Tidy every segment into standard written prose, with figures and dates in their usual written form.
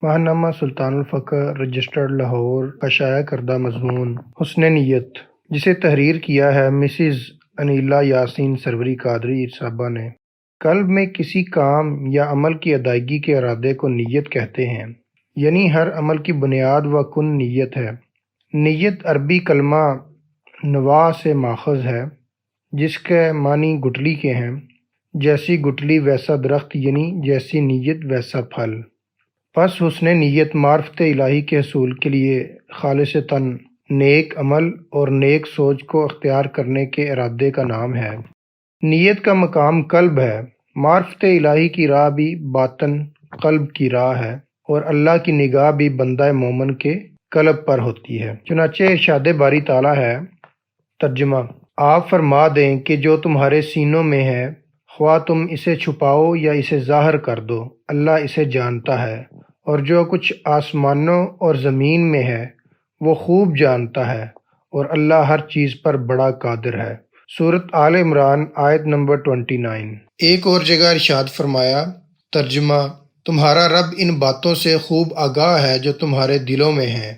ماہنامہ سلطان الفقہ registered Lahore کا شائع کردہ مضمون حسن نیت، جسے تحریر کیا ہے مسز انیلا یاسین سروری قادری صاحبہ نے۔ قلب میں کسی کام یا عمل کی ادائیگی کے ارادے کو نیت کہتے ہیں، یعنی ہر عمل کی بنیاد و کن نیت ہے۔ نیت عربی کلمہ نوا سے ماخذ ہے، جس کے معنی گٹلی کے ہیں، جیسی گٹلی ویسا درخت، یعنی جیسی نیت ویسا پھل۔ پس حسن نیت معرفت الہی کے حصول کے لیے خالصتاً نیک عمل اور نیک سوچ کو اختیار کرنے کے ارادے کا نام ہے۔ نیت کا مقام قلب ہے۔ معرفت الہی کی راہ بھی باطن قلب کی راہ ہے، اور اللہ کی نگاہ بھی بندہ مومن کے قلب پر ہوتی ہے۔ چنانچہ ارشاد باری تعالیٰ ہے۔ ترجمہ: آپ فرما دیں کہ جو تمہارے سینوں میں ہے، خواہ تم اسے چھپاؤ یا اسے ظاہر کر دو، اللہ اسے جانتا ہے، اور جو کچھ آسمانوں اور زمین میں ہے وہ خوب جانتا ہے، اور اللہ ہر چیز پر بڑا قادر ہے۔ سورۃ آل عمران آیت نمبر 29۔ ایک اور جگہ ارشاد فرمایا۔ ترجمہ: تمہارا رب ان باتوں سے خوب آگاہ ہے جو تمہارے دلوں میں ہیں۔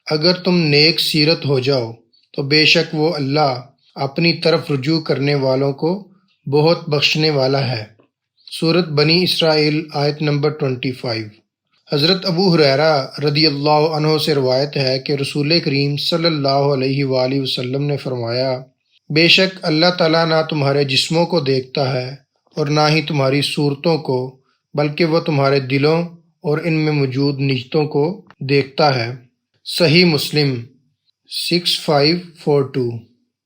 اگر تم نیک سیرت ہو جاؤ تو بے شک وہ اللہ اپنی طرف رجوع کرنے والوں کو بہت بخشنے والا ہے۔ سورۃ بنی اسرائیل آیت نمبر 25۔ حضرت ابو ہریرہ رضی اللہ عنہ سے روایت ہے کہ رسول کریم صلی اللہ علیہ وآلہ وسلم نے فرمایا، بے شک اللہ تعالیٰ نہ تمہارے جسموں کو دیکھتا ہے اور نہ ہی تمہاری صورتوں کو، بلکہ وہ تمہارے دلوں اور ان میں موجود نیتوں کو دیکھتا ہے۔ صحیح مسلم 6542۔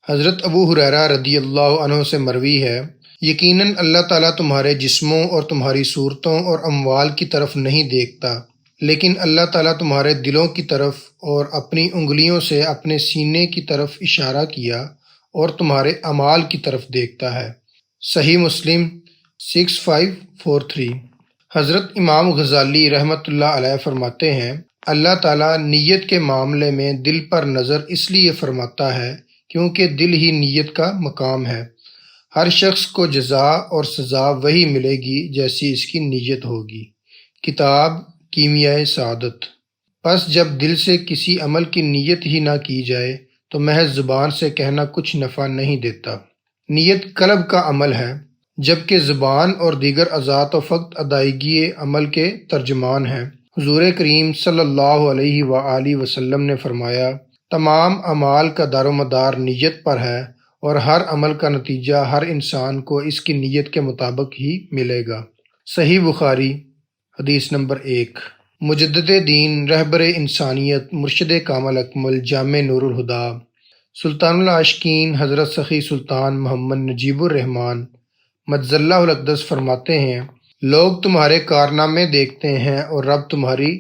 حضرت ابو ہریرہ رضی اللہ عنہ سے مروی ہے، یقیناً اللہ تعالیٰ تمہارے جسموں اور تمہاری صورتوں اور اموال کی طرف نہیں دیکھتا، لیکن اللہ تعالیٰ تمہارے دلوں کی طرف اور اپنی انگلیوں سے اپنے سینے کی طرف اشارہ کیا اور تمہارے اعمال کی طرف دیکھتا ہے۔ صحیح مسلم 6543۔ حضرت امام غزالی رحمۃ اللہ علیہ فرماتے ہیں، اللہ تعالیٰ نیت کے معاملے میں دل پر نظر اس لیے فرماتا ہے کیونکہ دل ہی نیت کا مقام ہے۔ ہر شخص کو جزا اور سزا وہی ملے گی جیسی اس کی نیت ہوگی۔ کتاب کیمیائے سعادت۔ پس جب دل سے کسی عمل کی نیت ہی نہ کی جائے تو محض زبان سے کہنا کچھ نفع نہیں دیتا۔ نیت قلب کا عمل ہے، جبکہ زبان اور دیگر اعضاء تو فقط ادائیگی عمل کے ترجمان ہیں۔ حضور کریم صلی اللہ علیہ وآلہ وسلم نے فرمایا، تمام اعمال کا دار و مدار نیت پر ہے، اور ہر عمل کا نتیجہ ہر انسان کو اس کی نیت کے مطابق ہی ملے گا۔ صحیح بخاری حدیث نمبر 1۔ مجدد دین، رہبر انسانیت، مرشد کامل اکمل، جامع نور الہدا، سلطان العاشقین حضرت سخی سلطان محمد نجیب الرحمن مجز اللہ الاقدس فرماتے ہیں، لوگ تمہارے کارنامے دیکھتے ہیں اور رب تمہاری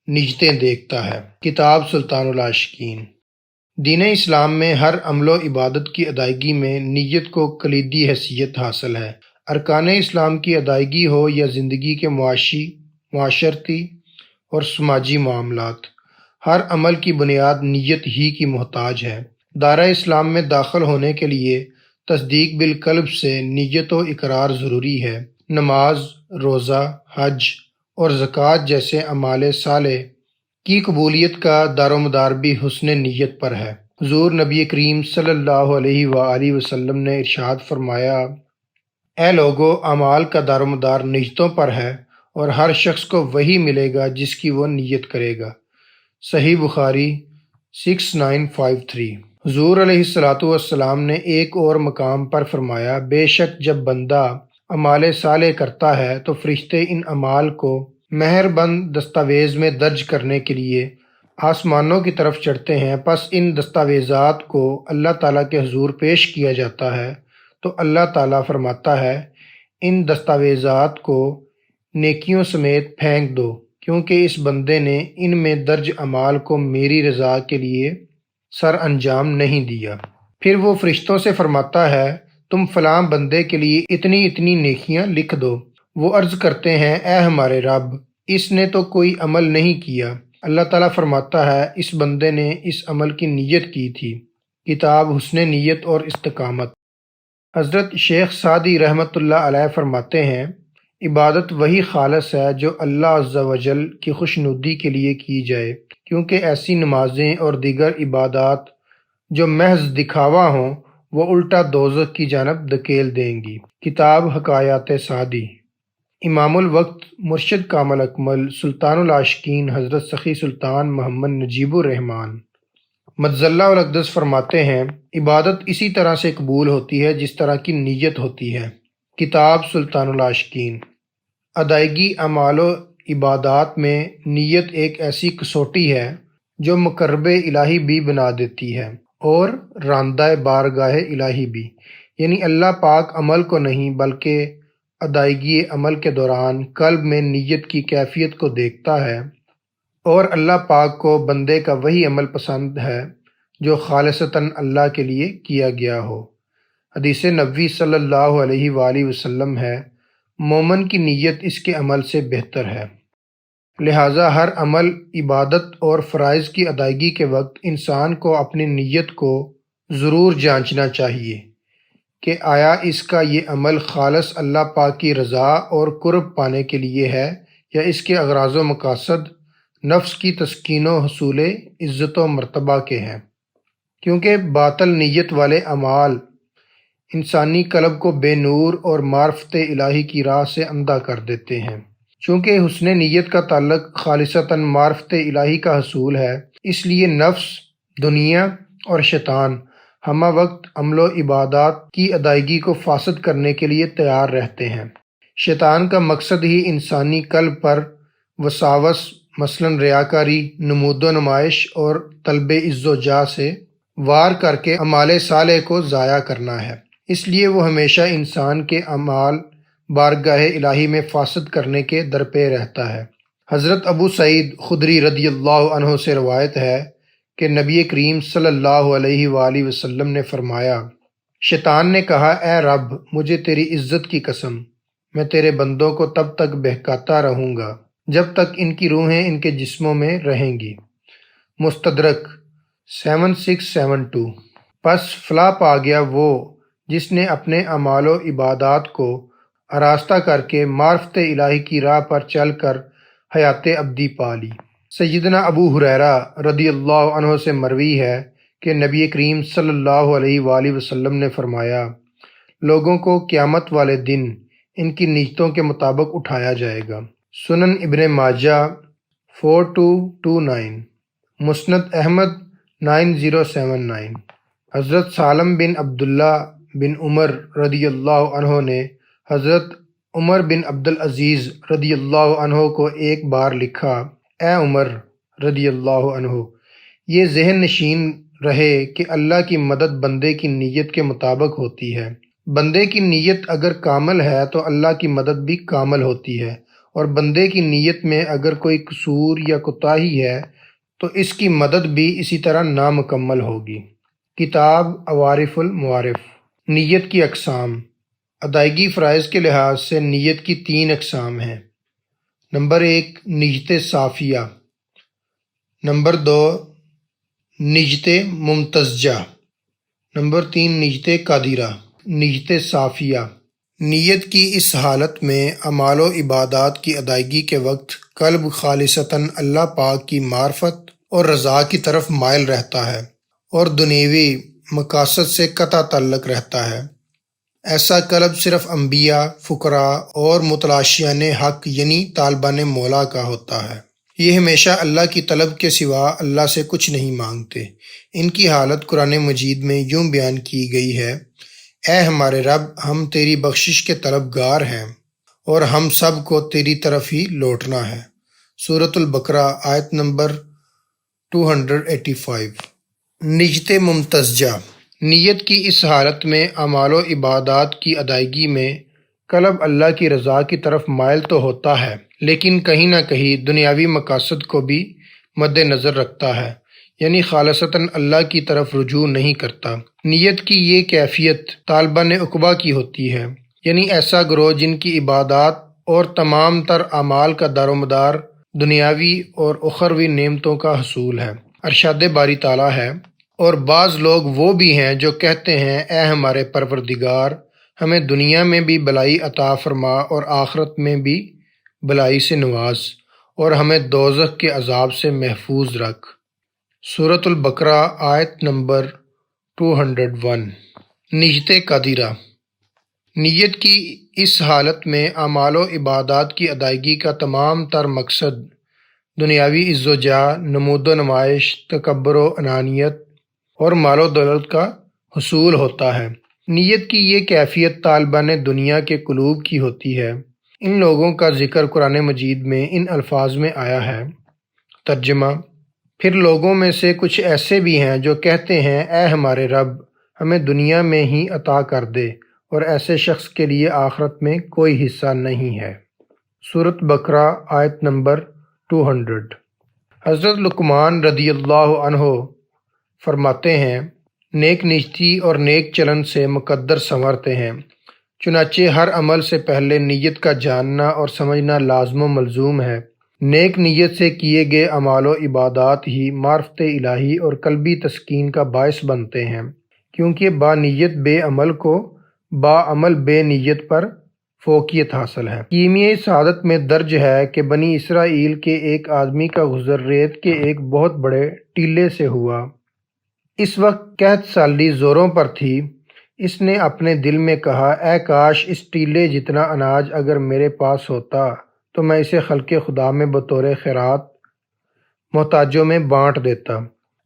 نیتیں دیکھتا ہے۔ کتاب سلطان العاشقین۔ دین اسلام میں ہر عمل و عبادت کی ادائیگی میں نیت کو کلیدی حیثیت حاصل ہے۔ ارکان اسلام کی ادائیگی ہو یا زندگی کے معاشی، معاشرتی اور سماجی معاملات، ہر عمل کی بنیاد نیت ہی کی محتاج ہے۔ دائرہ اسلام میں داخل ہونے کے لیے تصدیق بالقلب سے نیت و اقرار ضروری ہے۔ نماز، روزہ، حج اور زکوٰۃ جیسے اعمال صالح کی قبولیت کا دار و مدار بھی حسن نیت پر ہے۔ حضور نبی کریم صلی اللہ علیہ وآلہ وسلم نے ارشاد فرمایا، اے لوگو، اعمال کا دار و مدار نیتوں پر ہے، اور ہر شخص کو وہی ملے گا جس کی وہ نیت کرے گا۔ صحیح بخاری 6953۔ حضور علیہ الصلاۃ والسلام نے ایک اور مقام پر فرمایا، بے شک جب بندہ اعمال صالح کرتا ہے تو فرشتے ان اعمال کو مہر بند دستاویز میں درج کرنے کے لیے آسمانوں کی طرف چڑھتے ہیں۔ پس ان دستاویزات کو اللہ تعالیٰ کے حضور پیش کیا جاتا ہے تو اللہ تعالیٰ فرماتا ہے، ان دستاویزات کو نیکیوں سمیت پھینک دو، کیونکہ اس بندے نے ان میں درج اعمال کو میری رضا کے لیے سر انجام نہیں دیا۔ پھر وہ فرشتوں سے فرماتا ہے، تم فلاں بندے کے لیے اتنی اتنی نیکیاں لکھ دو۔ وہ عرض کرتے ہیں، اے ہمارے رب، اس نے تو کوئی عمل نہیں کیا۔ اللہ تعالیٰ فرماتا ہے، اس بندے نے اس عمل کی نیت کی تھی۔ کتاب حسن نیت اور استقامت۔ حضرت شیخ سعدی رحمۃ اللہ علیہ فرماتے ہیں، عبادت وہی خالص ہے جو اللہ عز و جل کی خوشنودی کے لیے کی جائے، کیونکہ ایسی نمازیں اور دیگر عبادات جو محض دکھاوا ہوں وہ الٹا دوزخ کی جانب دھکیل دیں گی۔ کتاب حکایات سعدی۔ امام الوقت مرشد کامل اکمل سلطان العاشقین حضرت سخی سلطان محمد نجیب الرحمن مجزل اللہ الاقدس فرماتے ہیں، عبادت اسی طرح سے قبول ہوتی ہے جس طرح کی نیت ہوتی ہے۔ کتاب سلطان العاشقین۔ ادائیگی اعمال و عبادات میں نیت ایک ایسی کسوٹی ہے جو مقرب الہی بھی بنا دیتی ہے اور راندہ بارگاہ الہی بھی، یعنی اللہ پاک عمل کو نہیں بلکہ ادائیگی عمل کے دوران قلب میں نیت کی کیفیت کو دیکھتا ہے، اور اللہ پاک کو بندے کا وہی عمل پسند ہے جو خالصتاً اللہ کے لیے کیا گیا ہو۔ حدیث نبوی صلی اللہ علیہ وآلہ وسلم ہے، مومن کی نیت اس کے عمل سے بہتر ہے۔ لہٰذا ہر عمل، عبادت اور فرائض کی ادائیگی کے وقت انسان کو اپنی نیت کو ضرور جانچنا چاہیے کہ آیا اس کا یہ عمل خالص اللہ پاک کی رضا اور قرب پانے کے لیے ہے یا اس کے اغراض و مقاصد نفس کی تسکین و حصول عزت و مرتبہ کے ہیں، کیونکہ باطل نیت والے اعمال انسانی قلب کو بے نور اور معرفت الہی کی راہ سے اندھا کر دیتے ہیں۔ چونکہ حسن نیت کا تعلق خالصتاً معرفت الہی کا حصول ہے، اس لیے نفس، دنیا اور شیطان ہمہ وقت عمل و عبادات کی ادائیگی کو فاسد کرنے کے لیے تیار رہتے ہیں۔ شیطان کا مقصد ہی انسانی قلب پر وساوس، مثلاً ریاکاری، نمود و نمائش اور طلب عز و جاہ سے وار کر کے اعمال صالح کو ضائع کرنا ہے۔ اس لیے وہ ہمیشہ انسان کے اعمال بارگاہ الہی میں فاسد کرنے کے درپے رہتا ہے۔ حضرت ابو سعید خدری رضی اللہ عنہ سے روایت ہے کہ نبی کریم صلی اللہ علیہ وآلہ وسلم نے فرمایا، شیطان نے کہا، اے رب، مجھے تیری عزت کی قسم، میں تیرے بندوں کو تب تک بہکاتا رہوں گا جب تک ان کی روحیں ان کے جسموں میں رہیں گی۔ مستدرک 7672۔ پس فلاح پا گیا وہ جس نے اپنے اعمال و عبادات کو آراستہ کر کے معرفت الہی کی راہ پر چل کر حیات ابدی پا لی۔ سیدنا ابو ہریرہ رضی اللہ عنہ سے مروی ہے کہ نبی کریم صلی اللہ علیہ وآلہ وسلم نے فرمایا، لوگوں کو قیامت والے دن ان کی نیتوں کے مطابق اٹھایا جائے گا۔ سنن ابن ماجہ 4229، مسند احمد 9079۔ حضرت سالم بن عبداللہ بن عمر رضی اللہ عنہ نے حضرت عمر بن عبدالعزیز رضی اللہ عنہ کو ایک بار لکھا، اے عمر رضی اللہ عنہ، یہ ذہن نشین رہے کہ اللہ کی مدد بندے کی نیت کے مطابق ہوتی ہے۔ بندے کی نیت اگر کامل ہے تو اللہ کی مدد بھی کامل ہوتی ہے، اور بندے کی نیت میں اگر کوئی قصور یا کوتاہی ہے تو اس کی مدد بھی اسی طرح نامکمل ہوگی۔ کتاب عوارف المعارف۔ نیت کی اقسام۔ ادائیگی فرائض کے لحاظ سے نیت کی 3 اقسام ہیں۔ نمبر 1، نیت صافیہ۔ نمبر 2، نیت ممتزجہ۔ نمبر 3، نیت قادرہ۔ نیت صافیہ۔ نیت کی اس حالت میں اعمال و عبادات کی ادائیگی کے وقت قلب خالصتاً اللہ پاک کی معرفت اور رضا کی طرف مائل رہتا ہے اور دنیوی مقاصد سے قطع تعلق رہتا ہے۔ ایسا قلب صرف انبیاء، فقراء اور متلاشیان حق یعنی طالبان مولا کا ہوتا ہے۔ یہ ہمیشہ اللہ کی طلب کے سوا اللہ سے کچھ نہیں مانگتے۔ ان کی حالت قرآن مجید میں یوں بیان کی گئی ہے، اے ہمارے رب، ہم تیری بخشش کے طلبگار ہیں اور ہم سب کو تیری طرف ہی لوٹنا ہے۔ سورۃ البقرہ آیت نمبر 285۔ نیت ممتزجہ۔ نیت کی اس حالت میں اعمال و عبادات کی ادائیگی میں قلب اللہ کی رضا کی طرف مائل تو ہوتا ہے، لیکن کہیں نہ کہیں دنیاوی مقاصد کو بھی مد نظر رکھتا ہے، یعنی خالصتاً اللہ کی طرف رجوع نہیں کرتا۔ نیت کی یہ کیفیت طالبان عقبہ کی ہوتی ہے، یعنی ایسا گروہ جن کی عبادات اور تمام تر اعمال کا دار و مدار دنیاوی اور اخروی نعمتوں کا حصول ہے۔ ارشاد باری تعالیٰ ہے، اور بعض لوگ وہ بھی ہیں جو کہتے ہیں، اے ہمارے پروردگار، ہمیں دنیا میں بھی بلائی عطا فرما اور آخرت میں بھی بلائی سے نواز، اور ہمیں دوزخ کے عذاب سے محفوظ رکھ۔ سورۃ البقرہ آیت نمبر 201۔ نیت قادرہ۔ نیت کی اس حالت میں اعمال و عبادات کی ادائیگی کا تمام تر مقصد دنیاوی عز و جاہ، نمود و نمائش، تکبر و انانیت اور مال و دولت کا حصول ہوتا ہے۔ نیت کی یہ کیفیت طالبان دنیا کے قلوب کی ہوتی ہے۔ ان لوگوں کا ذکر قرآن مجید میں ان الفاظ میں آیا ہے۔ ترجمہ: پھر لوگوں میں سے کچھ ایسے بھی ہیں جو کہتے ہیں، اے ہمارے رب، ہمیں دنیا میں ہی عطا کر دے، اور ایسے شخص کے لیے آخرت میں کوئی حصہ نہیں ہے۔ سورۃ بقرہ آیت نمبر 200۔ حضرت لقمان رضی اللہ عنہ فرماتے ہیں، نیک نیتی اور نیک چلن سے مقدر سنورتے ہیں، چنانچہ ہر عمل سے پہلے نیت کا جاننا اور سمجھنا لازم و ملزوم ہے۔ نیک نیت سے کیے گئے اعمال و عبادات ہی معرفت الہی اور قلبی تسکین کا باعث بنتے ہیں، کیونکہ با نیت بے عمل کو با عمل بے نیت پر فوقیت حاصل ہے۔ کیمیائی سعادت میں درج ہے کہ بنی اسرائیل کے ایک آدمی کا گزر ریت کے ایک بہت بڑے ٹیلے سے ہوا۔ اس وقت قحط سالی زوروں پر تھی۔ اس نے اپنے دل میں کہا، اے کاش اس ٹیلے جتنا اناج اگر میرے پاس ہوتا تو میں اسے خلق خدا میں بطور خیرات محتاجوں میں بانٹ دیتا۔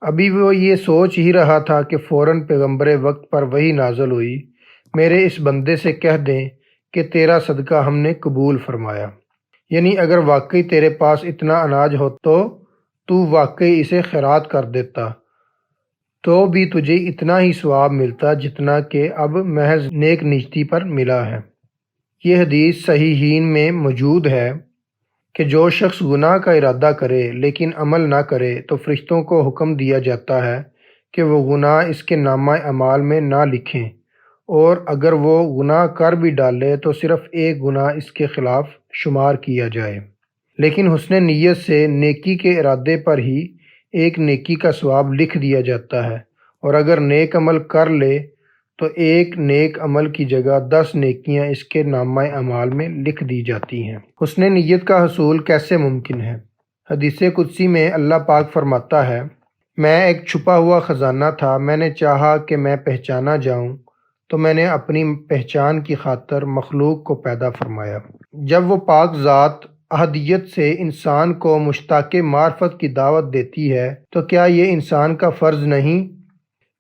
ابھی وہ یہ سوچ ہی رہا تھا کہ فوراً پیغمبر وقت پر وحی نازل ہوئی، میرے اس بندے سے کہہ دیں کہ تیرا صدقہ ہم نے قبول فرمایا، یعنی اگر واقعی تیرے پاس اتنا اناج ہو تو واقعی اسے خیرات کر دیتا، تو بھی تجھے اتنا ہی ثواب ملتا جتنا کہ اب محض نیک نیتی پر ملا ہے۔ یہ حدیث صحیحین میں موجود ہے کہ جو شخص گناہ کا ارادہ کرے لیکن عمل نہ کرے تو فرشتوں کو حکم دیا جاتا ہے کہ وہ گناہ اس کے نامہ اعمال میں نہ لکھیں، اور اگر وہ گناہ کر بھی ڈالے تو صرف ایک گناہ اس کے خلاف شمار کیا جائے، لیکن حسن نیت سے نیکی کے ارادے پر ہی ایک نیکی کا ثواب لکھ دیا جاتا ہے، اور اگر نیک عمل کر لے تو ایک نیک عمل کی جگہ 10 نیکیاں اس کے نامہ اعمال میں لکھ دی جاتی ہیں۔ حسن نیت کا حصول کیسے ممکن ہے؟ حدیث قدسی میں اللہ پاک فرماتا ہے، میں ایک چھپا ہوا خزانہ تھا، میں نے چاہا کہ میں پہچانا جاؤں تو میں نے اپنی پہچان کی خاطر مخلوق کو پیدا فرمایا۔ جب وہ پاک ذات احدیت سے انسان کو مشتاق معرفت کی دعوت دیتی ہے تو کیا یہ انسان کا فرض نہیں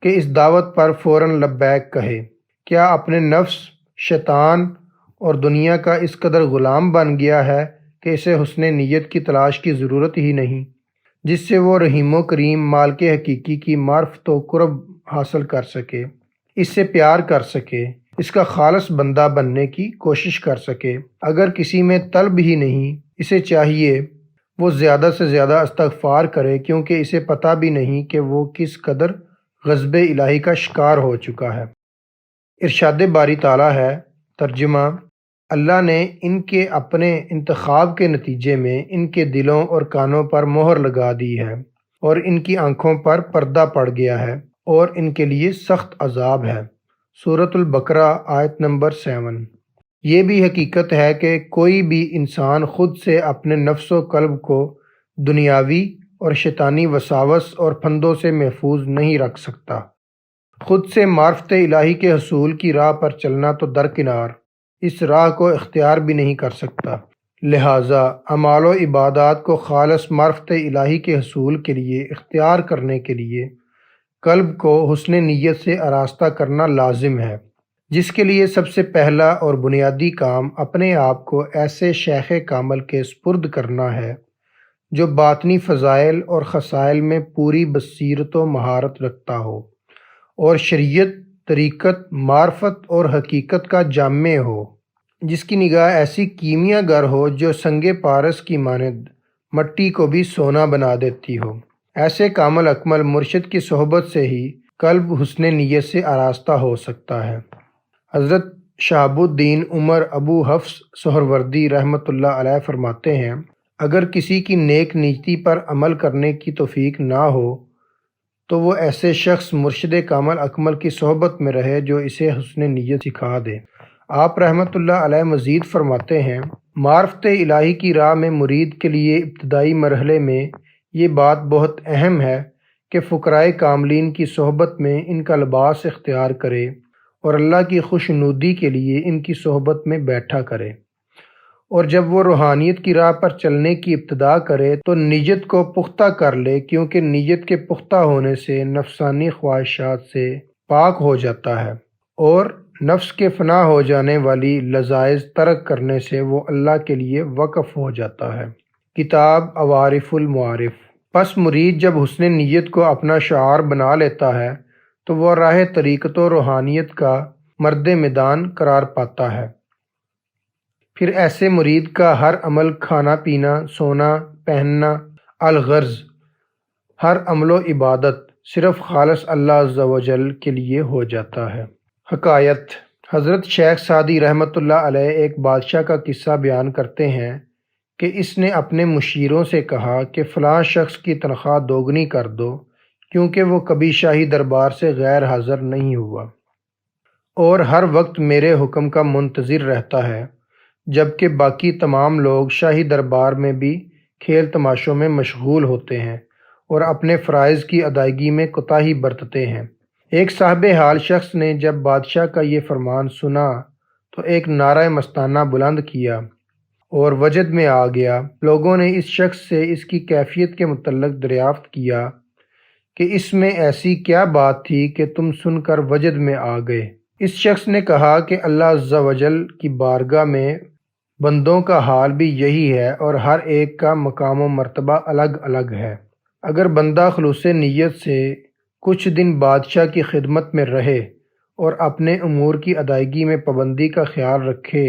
کہ اس دعوت پر فوراً لبیک کہے؟ کیا اپنے نفس، شیطان اور دنیا کا اس قدر غلام بن گیا ہے کہ اسے حسن نیت کی تلاش کی ضرورت ہی نہیں، جس سے وہ رحیم و کریم مالک حقیقی کی معرفت و قرب حاصل کر سکے، اس سے پیار کر سکے، اس کا خالص بندہ بننے کی کوشش کر سکے؟ اگر کسی میں طلب ہی نہیں، اسے چاہیے وہ زیادہ سے زیادہ استغفار کرے، کیونکہ اسے پتہ بھی نہیں کہ وہ کس قدر غضب الہی کا شکار ہو چکا ہے۔ ارشاد باری تعالیٰ ہے، ترجمہ: اللہ نے ان کے اپنے انتخاب کے نتیجے میں ان کے دلوں اور کانوں پر مہر لگا دی ہے، اور ان کی آنکھوں پر پردہ پڑ گیا ہے، اور ان کے لیے سخت عذاب ہے۔ سورۃ البقرہ آیت نمبر 7۔ یہ بھی حقیقت ہے کہ کوئی بھی انسان خود سے اپنے نفس و قلب کو دنیاوی اور شیطانی وساوس اور پھندوں سے محفوظ نہیں رکھ سکتا۔ خود سے معرفت الہی کے حصول کی راہ پر چلنا تو درکنار، اس راہ کو اختیار بھی نہیں کر سکتا۔ لہٰذا اعمال و عبادات کو خالص معرفت الہی کے حصول کے لیے اختیار کرنے کے لیے قلب کو حسن نیت سے آراستہ کرنا لازم ہے، جس کے لیے سب سے پہلا اور بنیادی کام اپنے آپ کو ایسے شیخ کامل کے سپرد کرنا ہے جو باطنی فضائل اور خصائل میں پوری بصیرت و مہارت رکھتا ہو، اور شریعت، طریقت، معرفت اور حقیقت کا جامع ہو، جس کی نگاہ ایسی کیمیا گر ہو جو سنگ پارس کی مانند مٹی کو بھی سونا بنا دیتی ہو۔ ایسے کامل اکمل مرشد کی صحبت سے ہی قلب حسن نیت سے آراستہ ہو سکتا ہے۔ حضرت شہاب الدین عمر ابو حفص سہروردی رحمۃ اللہ علیہ فرماتے ہیں، اگر کسی کی نیک نیتی پر عمل کرنے کی توفیق نہ ہو تو وہ ایسے شخص مرشد کامل اکمل کی صحبت میں رہے جو اسے حسن نیت سکھا دے۔ آپ رحمۃ اللہ علیہ مزید فرماتے ہیں، معرفت الہی کی راہ میں مرید کے لیے ابتدائی مرحلے میں یہ بات بہت اہم ہے کہ فقرائے کاملین کی صحبت میں ان کا لباس اختیار کرے اور اللہ کی خوشنودی کے لیے ان کی صحبت میں بیٹھا کرے، اور جب وہ روحانیت کی راہ پر چلنے کی ابتدا کرے تو نیت کو پختہ کر لے، کیونکہ نیت کے پختہ ہونے سے نفسانی خواہشات سے پاک ہو جاتا ہے، اور نفس کے فنا ہو جانے والی لذائذ ترک کرنے سے وہ اللہ کے لیے وقف ہو جاتا ہے۔ کتاب عوارف المعارف۔ پس مرید جب حسن نیت کو اپنا شعار بنا لیتا ہے تو وہ راہ طریقت و روحانیت کا مرد میدان قرار پاتا ہے۔ پھر ایسے مرید کا ہر عمل، کھانا پینا، سونا، پہننا، الغرض ہر عمل و عبادت صرف خالص اللہ عز و جل کے لیے ہو جاتا ہے۔ حکایت: حضرت شیخ سعدی رحمۃ اللہ علیہ ایک بادشاہ کا قصہ بیان کرتے ہیں کہ اس نے اپنے مشیروں سے کہا کہ فلاں شخص کی تنخواہ دوگنی کر دو، کیونکہ وہ کبھی شاہی دربار سے غیر حاضر نہیں ہوا اور ہر وقت میرے حکم کا منتظر رہتا ہے، جبکہ باقی تمام لوگ شاہی دربار میں بھی کھیل تماشوں میں مشغول ہوتے ہیں اور اپنے فرائض کی ادائیگی میں کوتاہی برتتے ہیں۔ ایک صاحب حال شخص نے جب بادشاہ کا یہ فرمان سنا تو ایک نعرہ مستانہ بلند کیا اور وجد میں آ گیا۔ لوگوں نے اس شخص سے اس کی کیفیت کے متعلق دریافت کیا کہ اس میں ایسی کیا بات تھی کہ تم سن کر وجد میں آ گئے؟ اس شخص نے کہا کہ اللہ عز و جل کی بارگاہ میں بندوں کا حال بھی یہی ہے، اور ہر ایک کا مقام و مرتبہ الگ الگ ہے۔ اگر بندہ خلوص نیت سے کچھ دن بادشاہ کی خدمت میں رہے اور اپنے امور کی ادائیگی میں پابندی کا خیال رکھے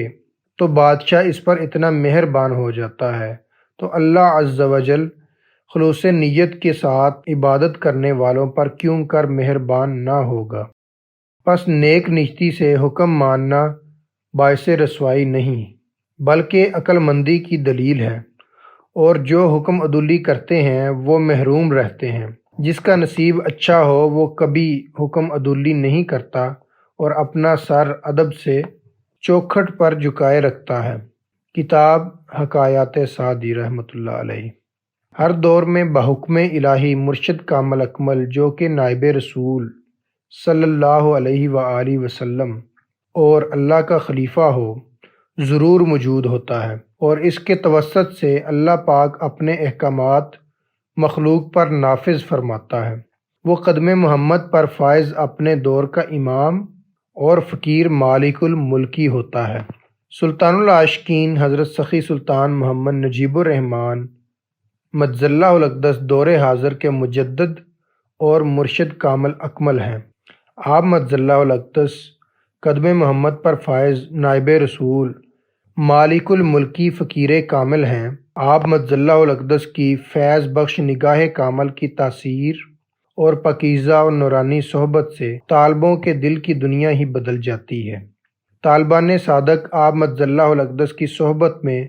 تو بادشاہ اس پر اتنا مہربان ہو جاتا ہے، تو اللہ عز و جل خلوص نیت کے ساتھ عبادت کرنے والوں پر کیوں کر مہربان نہ ہوگا۔ پس نیک نیتی سے حکم ماننا باعث رسوائی نہیں بلکہ عقل مندی کی دلیل ہے، اور جو حکم عدولی کرتے ہیں وہ محروم رہتے ہیں۔ جس کا نصیب اچھا ہو وہ کبھی حکم عدولی نہیں کرتا اور اپنا سر ادب سے چوکھٹ پر جھکائے رکھتا ہے۔ کتاب حکایات سعدی رحمۃ اللہ علیہ۔ ہر دور میں بحکم الہی مرشد کامل اکمل جو کہ نائب رسول صلی اللہ علیہ وآلہ وسلم اور اللہ کا خلیفہ ہو، ضرور موجود ہوتا ہے، اور اس کے توسط سے اللہ پاک اپنے احکامات مخلوق پر نافذ فرماتا ہے۔ وہ قدم محمد پر فائز اپنے دور کا امام اور فقیر مالک الملکی ہوتا ہے۔ سلطان العاشقین حضرت سخی سلطان محمد نجیب الرحمن مجز اللہ الاقدس دور حاضر کے مجدد اور مرشد کامل اکمل ہیں۔ آپ مجز اللہ الاقدس قدم محمد پر فائز نائب رسول مالک الملکی فقیر کامل ہیں۔ آپ مجز اللہ الاقدس کی فیض بخش نگاہ کامل کی تاثیر اور پاکیزہ اور نورانی صحبت سے طالبوں کے دل کی دنیا ہی بدل جاتی ہے۔ طالبان صادق آپ مجز اللہ الاقدس کی صحبت میں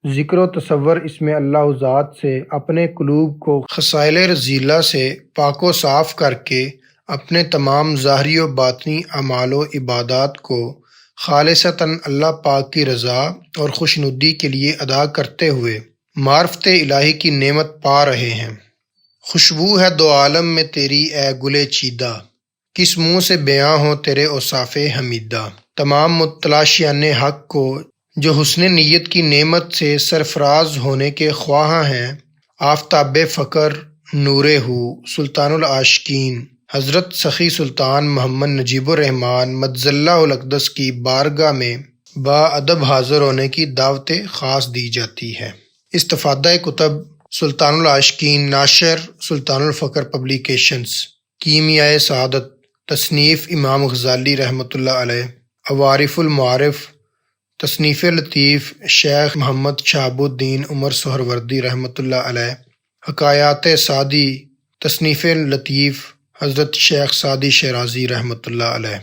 ذکر و تصور اسم اللہ ذات سے اپنے قلوب کو خصائل رذیلہ سے پاک و صاف کر کے اپنے تمام ظاہری و باطنی اعمال و عبادات کو خالصتاً اللہ پاک کی رضا اور خوشنودی کے لیے ادا کرتے ہوئے معرفت الہی کی نعمت پا رہے ہیں۔ خوشبو ہے دو عالم میں تیری اے گلے چیدہ، کس منہ سے بیاں ہو تیرے اوصاف حمیدہ۔ تمام متلاشیان حق کو جو حسن نیت کی نعمت سے سرفراز ہونے کے خواہاں ہیں، آفتاب فقر نور ہو سلطان العاشقین حضرت سخی سلطان محمد نجیب الرحمن مجز اللہ الاقدس کی بارگاہ میں با ادب حاضر ہونے کی دعوت خاص دی جاتی ہے۔ استفادہ کتب: سلطان العاشقین ناشر سلطان الفقر پبلیکیشنز، کیمیائے سعادت تصنیف امام غزالی رحمۃ اللہ علیہ، عوارف المعارف تصنیف لطیف شیخ محمد شہاب الدین عمر سہروردی رحمۃ اللہ علیہ، حکایات سعدی تصنیف لطیف حضرت شیخ سعدی شیرازی رحمۃ اللہ علیہ۔